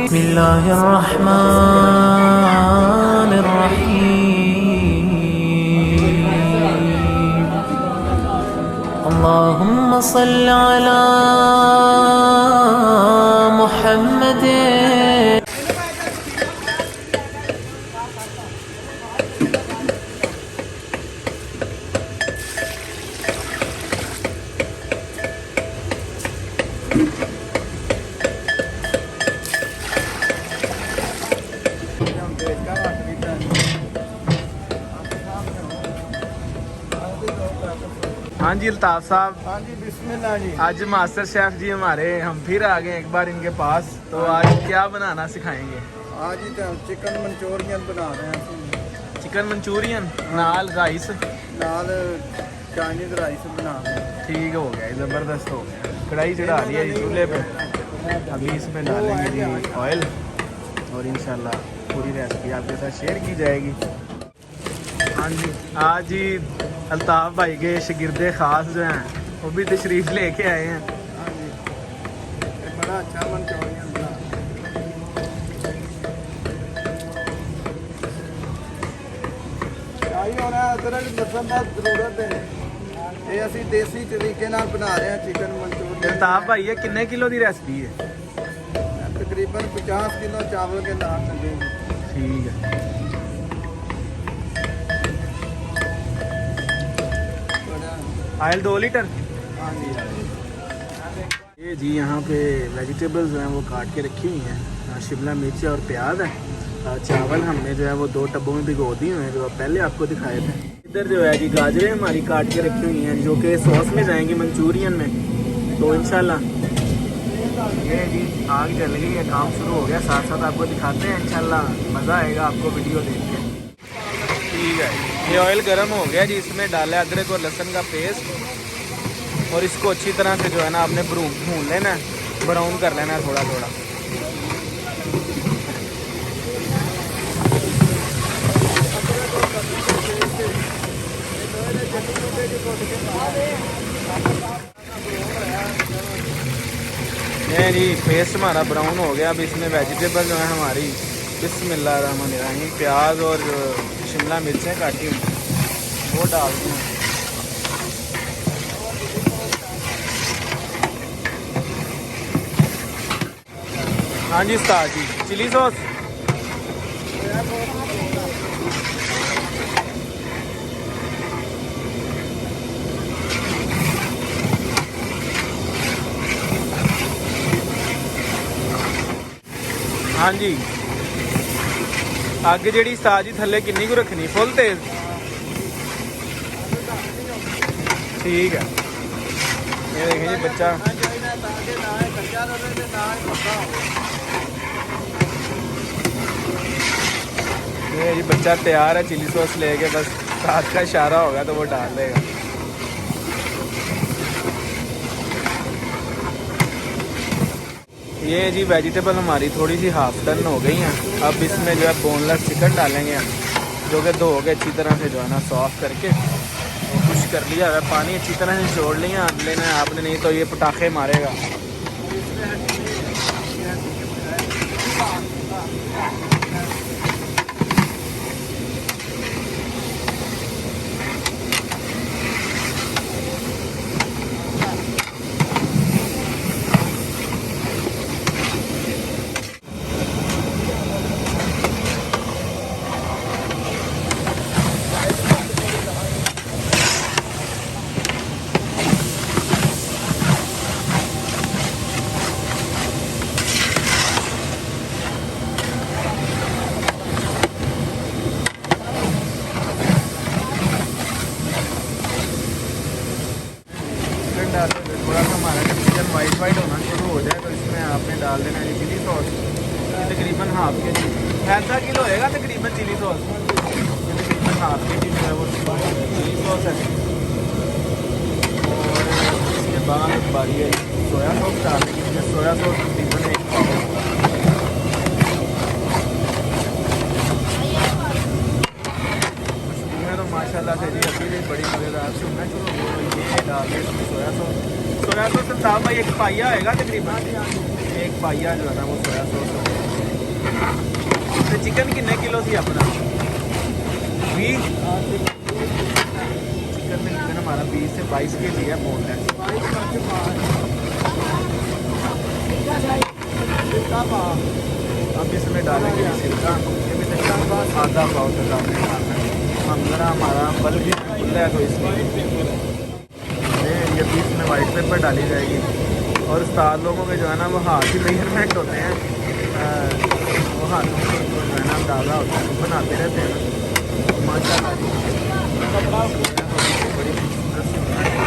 बिस्मिल्लाहिर्रहमानिर्रहीम। अल्लाहुम्मा सल्लि अला मुहम्मद। हाँ जी अल्ताफ साहब। हाँ जी बिस्मिल्लाह जी। आज मास्टर शेफ जी हमारे, हम फिर आ गए एक बार इनके पास। तो आज क्या बनाना सिखाएंगे? आज ही तो चिकन मंचूरियन बना रहे हैं। चिकन मंचूरियन नाल राइस, नाल चाइनीज राइस बना रहे हैं। ठीक हो गया, ज़बरदस्त हो गया। कढ़ाई चढ़ा दिया जी चूल्हे पे, अभी इसमें डालेंगे जी ऑयल और इंशाल्लाह पूरी रेसिपी आपके साथ शेयर की जाएगी। हाँ जी, आज ही अल्ताफ भाई के शागिर्दे ख़ास जो हैं वो भी तशरीफ़ लेके आए हैं। हाँ जी, ये बड़ा अच्छा मंचूरियन बना। शाही होना अदरक लहसुन का जरूरत है। ये असी देसी तरीके नाल बना रहे हैं चिकन मंचूरियन। अल्ताफ भाई ये कितने किलो की रेसिपी है? तकरीबन 50 किलो चावल के नाल लगेंगे। ठीक है। Oil 2 litre. हाँ जी। ये जी यहाँ पे वेजिटेबल्स जो हैं वो काट के रखी हुई हैं, शिमला मिर्च और प्याज है। चावल हमने जो है वो 2 टब्बों में भिगो दिए हुए हैं, जो पहले आपको दिखाए थे। इधर जो है जी गाजरें हमारी काट के रखी हुई हैं, जो कि सॉस में जाएंगी मंचूरियन में। तो इंशाल्लाह ये जी आग जल गई है, काम शुरू हो गया। साथ साथ आपको दिखाते हैं, इंशाल्लाह मज़ा आएगा आपको वीडियो देख के। ठीक है, ये ऑयल गर्म हो गया जी, इसमें डाला है अदरक और लहसुन का पेस्ट और इसको अच्छी तरह से जो है ना आपने भून लेना है, ब्राउन कर लेना है थोड़ा थोड़ा। ये जी पेस्ट हमारा ब्राउन हो गया। अब इसमें वेजिटेबल जो है हमारी बिस्मिल्लाहिर्रहमानिर्रहीम प्याज और शिमला मिर्चें काटी हुई वो डाल दूँ। हाँ जी उस्ताद जी, चिली सॉस। हाँ जी, अग जी उस्ताद जी थले कितनी को रखनी? फुल तेज? ठीक है। ये देखें जी बच्चा ये जी बच्चा तैयार है चिली सॉस लेके, बस हाथ का इशारा होगा तो वो डाल देगा। ये जी वेजिटेबल हमारी थोड़ी सी हाफ डन हो गई हैं। अब इसमें जो है बोनलेस चिकन डालेंगे, जो कि धो के अच्छी तरह से जो है ना सॉफ्ट करके वो खुश कर लिया है। पानी अच्छी तरह से छोड़ लेना है आपने, नहीं तो ये पटाखे मारेगा। थोड़ा सा हमारा जब चिकन वाइट होना शुरू हो जाए तो इसमें आपने डाल देना है चिली सॉस। ये तकरीबन हाफ के जी, आधा किलो होएगा तकरीबन चिली सॉस। तकरीबन हाफ के जी जो है वो चिली सॉस है। और इसके बाद बारी है सोया सॉस डालने की। सोया सॉस तकरीबन 1 पाव। तो माशाल्लाह से जी अभी भी बड़ी मज़ेदार सुनना शुरू हो गई। ये डाल के सोया सॉस साहब भाई 1 पाइया आएगा तकरीबन, 1 पाइया जो है ना वो सोया सॉस। चिकन कितने किलो थी अपना 20 चिकन में चिकन हमारा 20 से 22 के जी है बोनलेस। अब इसमें डालेंगे सिरका, ये भी तकरीबन आधा पाव तक आपने डालना है। हम ज़रा हमारा बल्ब भी खुल है तो इसमें ये भी इसमें वाइट पेपर डाली जाएगी। और उस्ताद लोगों के जो है ना वो हाथ ही मेजरमेंट होते हैं, वो हाथों से जो है ना अंदाज़ा होता है, बनाते रहते हैं ना माशाल्लाह बड़ी खूबसूरत सी बनाई है।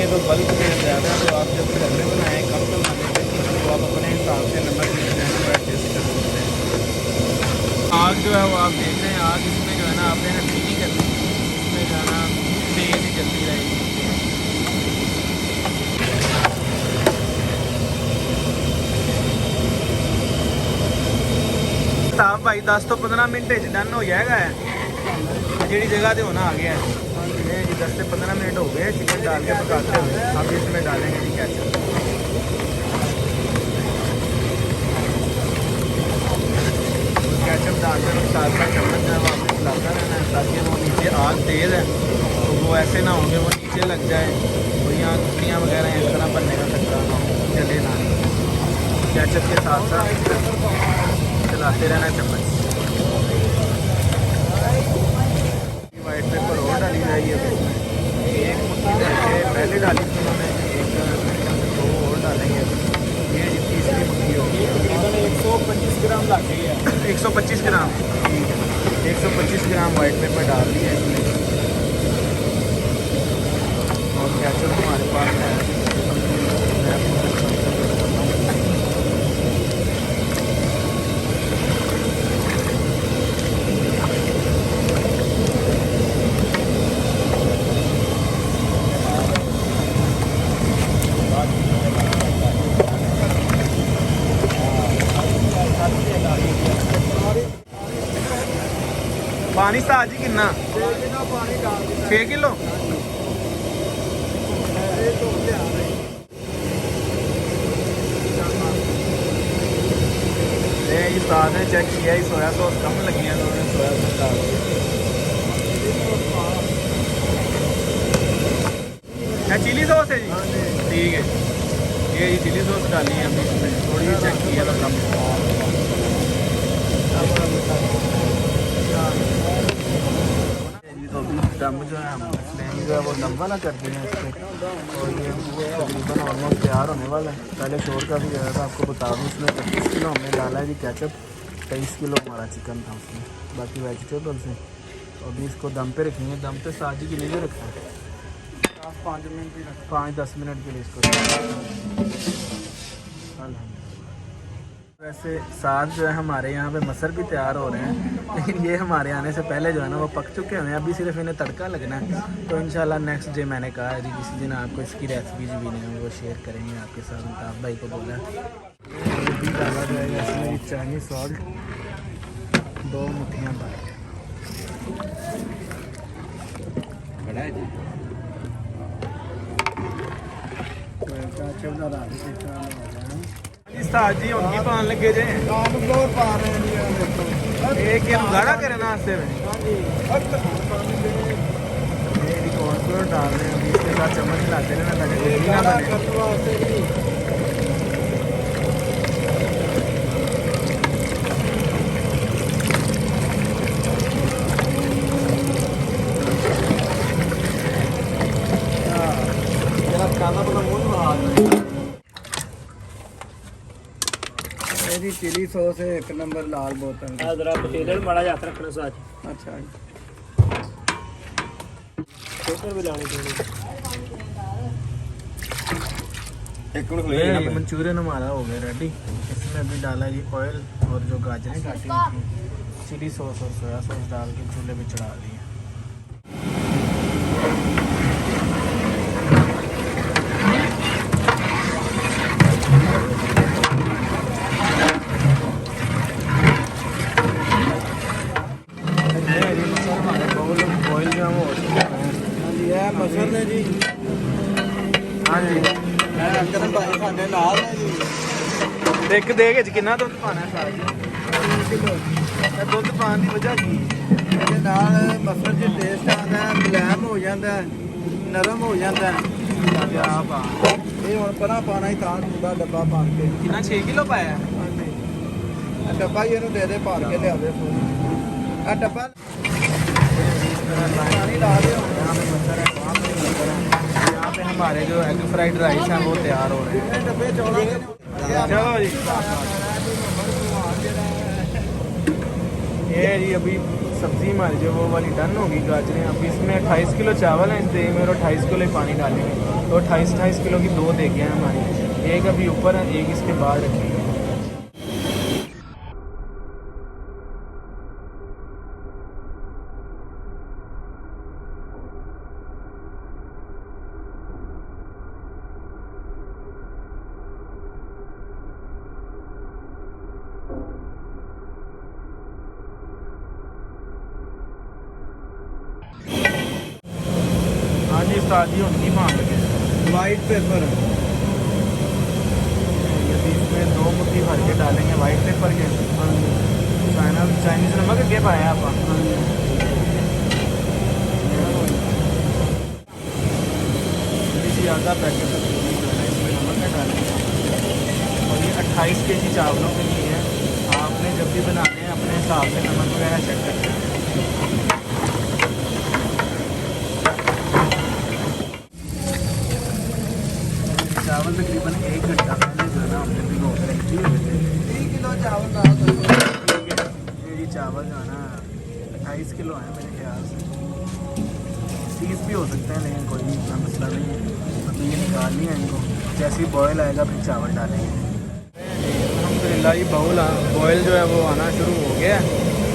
तो बल्क में ज़्यादा तो आप जब घर में बनाएँ कम बनाने पे तो आप अपने हिसाब से नमक एडजस्ट कर सकते हैं। आग जो है वो आप देख रहे हैं, आग इसमें जो है ना आपने हल्की नहीं करनी, इसमें जो है ना तेज़ ही चलती रहेगी। साहब भाई 10 तो 15 मिनट डन हो जाएगा है जी जगह से होना आ गया है। 10 से 15 मिनट हो गए चिकन डाल के पकाते हुए। अब इसमें डालेंगे जी केचप। केचप डालकर साथ साथ चम्मच जो है वो आपको चलाता रहना है ताकि वो नीचे आग तेज़ है तो वो ऐसे ना हो कि वो नीचे लग जाए और यहाँ गुटलियाँ वगैरह इस तरह बनने का खतरा ना हो, चले ना। केचप के साथ साथ चलाते रहना चम्मच। वाइट पेपर और डाली जाएगी अब इसमें, एक मुट्ठी डाले पहले डाली थी उन्होंने, एक 2 और डालेंगे। ये तीसरी मुट्ठी होगी 125 ग्राम लाके है 125 ग्राम ठीक है 125 ग्राम वाइट पेपर डाल दिया इसमें। और केचप हमारे पास है, पानी साजी कितना 6 किलो ये साथ ने चेक किया ही सोया सॉस कम लगी है तो उन्होंने सोया सॉस डाल दिया। चिली सॉस है जी ठीक है, ये जी चिली सॉस डाली है हमने इसमें, थोड़ी सी चेक किया था कम। तो अभी दम जो है हम फ्लेम जो है वो दम वाला करते हैं इसको, और ये तकरीबन ऑलमोस्ट तैयार होने वाला है। पहले शोर का भी गया था आपको बता दूँ, इसमें 25 किलो हमने डाला है जी केचप, 23 किलो हमारा चिकन था उसमें, बाकी वेजिटेबल्स हैं। तो अभी इसको दम पे रखेंगे, दम पे साजी के लिए रखा है 5-10 मिनट के लिए इसको। वैसे साथ जो है हमारे यहाँ पे मसर भी तैयार हो रहे हैं, लेकिन ये हमारे आने से पहले जो है ना वो पक चुके हुए हैं, अभी सिर्फ इन्हें तड़का लगना है। तो इंशाल्लाह नेक्स्ट डे मैंने कहा है जी किसी दिन आपको इसकी रेसिपीज भी नहीं वो शेयर करेंगे आपके साथ। मुताब भाई को बोला भी डाला जाएगा इसमें चाइनीज़ सॉल्ट 2 मुट्ठियाँ डाल जी उनकी पान लगे जे एक गाढ़ा करे नाश्ते में कॉर्नफ्लोर डाल रहे हैं, इसके साथ चम्मच हिलाते रहना ताकि गोली ना बने। चिली सॉस है 1 नंबर लाल बोतल जरा पतीले में बड़ा जाता रखना साथ। अच्छा पेपर भी लाने चाहिए। ये मंचूरियन हमारा हो गया रेडी। इसमें अभी डाला जी ऑयल और जो गाजरें काटी थी, चिली सॉस और सोया सॉस डाल के चूल्हे पे चढ़ा दी। ऑयल जो है वो मसर ने जी हाँ जी करन भाई साडे नाल ने जी देख देख कितना दुध पाना है दुध पाने की वजह की ਇਹਦੇ ਨਾਲ ਮਸਰ ਚ ਟੇਸਟ ਆਉਂਦਾ ਹੈ, ਮੁਲਾਇਮ ਹੋ ਜਾਂਦਾ ਹੈ, ਨਰਮ ਹੋ ਜਾਂਦਾ ਹੈ। ਇਹ ਹੁਣ ਪਰਾਂ ਪਾਣਾ ਹੀ ਤਾਂ ਪੂਰਾ ਡੱਬਾ ਭਰ ਕੇ। कितना 6 किलो पाया ਹਾਂਜੀ ਇਹ ਡੱਬਾ ਹੀ ਇਹਨੂੰ ਦੇ ਦੇ ਭਰ ਕੇ ਲਿਆਵੇ ਫੋਨ ਆ ਡੱਬਾ ਪਾਣੀ ਲਾ ਦਿਓ। यहाँ पे हमारे जो एग फ्राइड राइस हैं वो तैयार हो रहे हैं। ਇਹ ਡੱਬੇ ਚੌਲਾਂ ਦੇ चलो जी ये जी अभी सब्ज़ी हमारी जो वो वाली डन होगी गाजरें। अभी इसमें 28 किलो चावल हैं, इस देग में और 28 किलो ही पानी डालेंगे तो 28 किलो की 2 देगे हैं हमारी। एक अभी ऊपर है, एक इसके बाद रखेंगे। हाँ जी उस्ताद जी उनकी मान लगे ਵਾਈਟ ਪੇਪਰ यदि इसमें 2 मुट्ठी भर के डालेंगे वाइट पेपर के। चाइनीज़ नमक के पाया आप ज़्यादा पैकेट इसमें नमक डालेंगे। और ये 28 kg चावलों के लिए है। आपने जब भी बनाने हैं अपने हिसाब से नमक वगैरह चेक करते हैं। चावल तकरीबन 1 घंटा पहले जो है ना हमने भिगो के रखी हुई थी। 30 किलो चावल डाल दो। ये जी चावल जो है ना 28 किलो है मेरे ख्याल से। 30 भी हो सकते हैं लेकिन कोई इतना मसला नहीं है। अभी ये निकालनी है इनको, जैसे ही बॉयल आएगा फिर चावल डालेंगे। अल्हम्दुलिल्लाह ये बॉयल जो है वो आना शुरू हो गया है।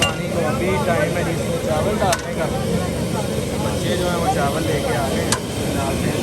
पानी को अभी टाइम है जिसमें चावल डालने का। बच्चे जो है वो चावल लेके आ गए हैं, डालते हैं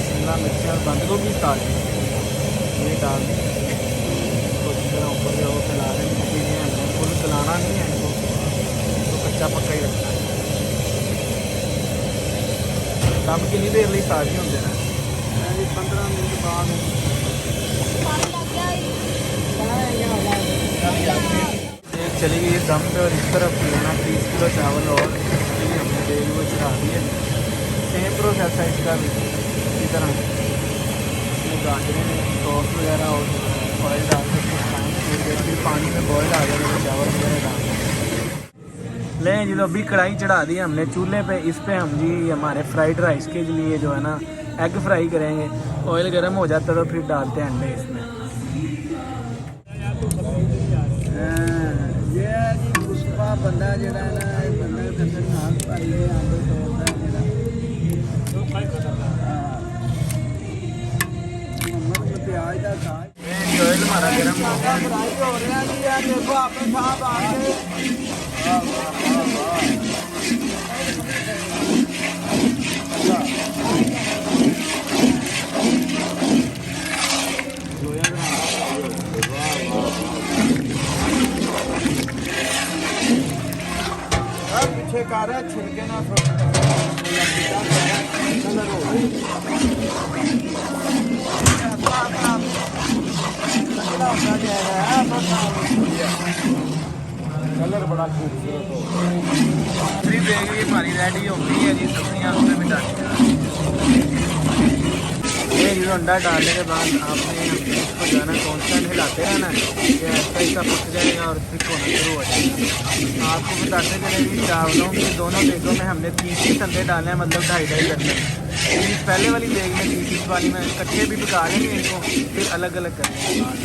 शिमला मिर्च और बंद गोभी डाल ये डाल तो ऊपर जो फैला रहे हैं चीज़ें हमने फुल चलाना नहीं है इनको, तो कच्चा पक्का ही रखना है। दम कितनी देर लिए ताज़ी होंगे ना 15 मिनट बाद एक चली गई दम पे। और इस तरफ जो है ना 30 किलो चावल और हमने देग वो चढ़ा दिए। सेम प्रोसेस है इसका भी इसी तरह। इसमें गाजरें सॉस वगैरह और ऑयल डाल के फिर पानी में बॉयल आ जाएगा तो चावल वगैरह डाल लें जी। तो अभी कढ़ाई चढ़ा दी हमने चूल्हे पे। इस पे हम जी हमारे फ्राइड राइस के लिए जो है ना एग फ्राई करेंगे। ऑयल गर्म हो जाता है तो फिर डालते हैं अंडे इसमें। ये है जी पुष्पा बंदा जरा है ना बंदा खतरनाक भाई है आंदो तोड़ता है जरा मोहम्मद प्याज का साग ये ऑयल हमारा गर्म हो गया। फ्राई हो रहा है जी। ये देखो अपने साहब आके वाह वाह वाह पीछे कर रहा छिलके ना कलर हो कलर बड़ा खूबसूरत हो दूसरी देख भी हमारी रेडी हो गई है जी सब्जियाँ उसमें भी डाली ये जी अंडा डालने के बाद आपने इसको जो है ना कॉन्स्टेंट हिलाते रहना है ये ऐसा ऐसा पक जाएगा और थिक होना शुरू हो जाएगा। आपको बताते चले कि चावलों की दोनों देगों में हमने 30 अंडे डाले हैं, मतलब 2.5 करने हैं। पहले वाली देग में 30 वाली में इकट्ठे भी पका लेंगे इनको, फिर अलग अलग करने के बाद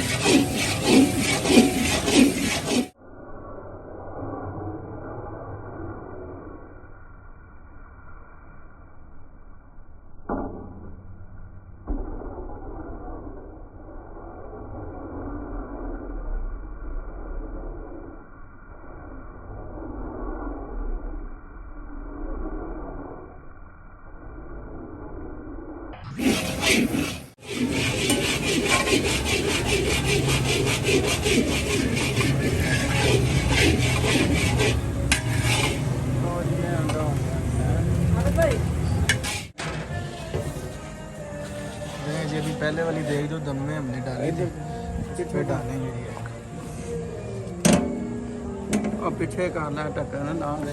ये भी पहले वाली देख जो दम में हमने डाली थी फिर डालेंगे ये और पीछे करना ढक्कन ना दे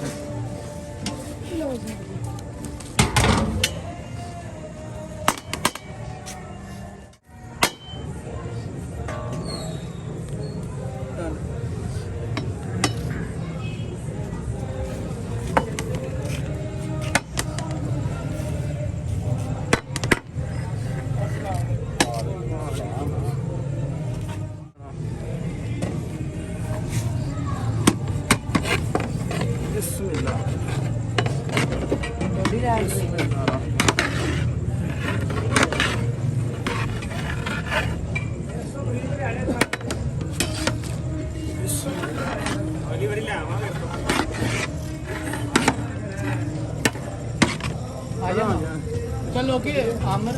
चलो के आमर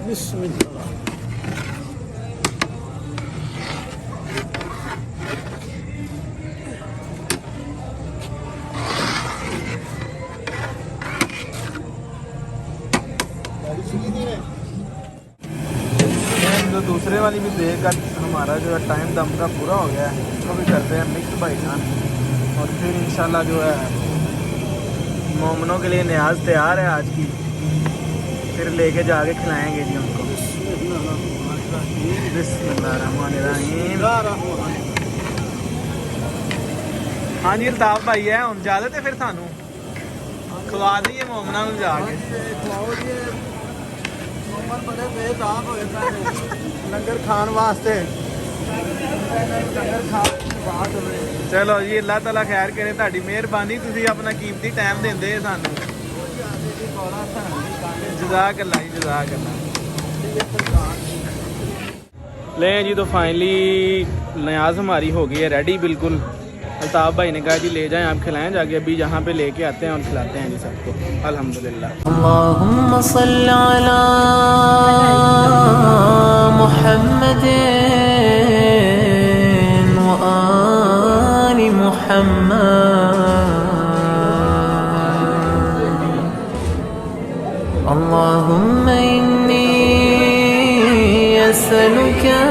बिस्मिल्लाह जो दूसरे वाली भी देख कर हमारा जो है टाइम दम का पूरा हो गया है, इसको भी करते हैं मिक्स भाईजान और फिर इंशाल्लाह जो है मोमनों के लिए न्याज तैयार है आज की, फिर लेके जाके खिलाएंगे जी उनको। बिस्मिल्लाहिर्रहमानिर्रहीम। हाँ जी अल्ताफ भाई है हम ज़्यादा तो फिर थानू खवा दीए मोमना को जाके बड़े बेताब होए लंगर खान वास्ते लंगर खान बात होवे। चलो जी अल्लाह ताला खैर करे, ਤੁਹਾਡੀ ਮਿਹਰਬਾਨੀ ਤੁਸੀਂ ਆਪਣਾ ਕੀਮਤੀ ਟਾਈਮ ਦਿੰਦੇ ਸਾਨੂੰ। जज़ाक अल्लाह जी जज़ाक अल्लाह। ले जी तो फाइनली न्याज हमारी हो गई है रेडी बिल्कुल। अल्ताफ भाई ने कहा जी ले जाएं आप खिलाएं जाके, अभी यहाँ पे लेके आते हैं और खिलाते हैं जी सबको अल्हम्दुलिल्लाह। अल्लाहुम्मा सल्ली अला मुहम्मदिन व आलि मुहम्मद। अल्लाहुम्मा इन्नी अस्अलुका